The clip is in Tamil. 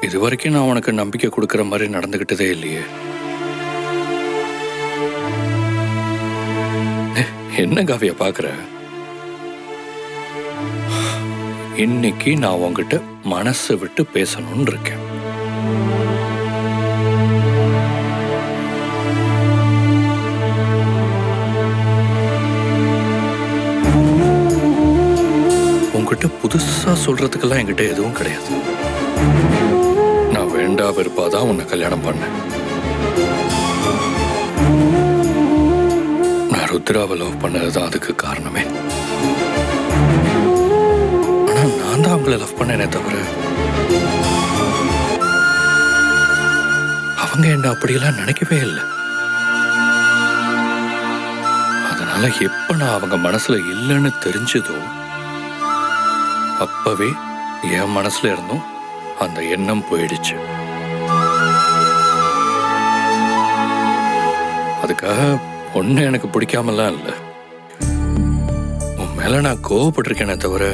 இது வரைக்கும் நான் உனக்கு நம்பிக்கை கொடுக்கற மாதிரி நடந்துகிட்டதே இல்லையே. என்ன காவியா பாக்குற? இன்னைக்கு நான் உன்கிட்ட மனசு விட்டு பேசணும்னு இருக்கேன். உன்கிட்ட புதுசா சொல்றதுக்கெல்லாம் என்கிட்ட எதுவும் கிடையாது. நான் வேண்டா வெறுப்பாதான் உன்னை கல்யாணம் பண்ணேன். நான் ருத்ராவை லவ் பண்ணதுதான் அதுக்கு காரணமே. ஆனா நான் தான் அவங்கள லவ் பண்ணேனே தவிர அவங்க என்ன அப்படியெல்லாம் நினைக்கவே இல்லை. அதனால எப்ப நான் அவங்க மனசுல இல்லைன்னு தெரிஞ்சதோ அப்பவே என் மனசுல இருந்தும் அந்த எண்ணம் போயிடுச்சு. அதுக்காக ஒண்ணு எனக்கு பிடிக்காமலாம் இல்லை. உன் மேல நான் கோவப்பட்டிருக்கேனே தவிர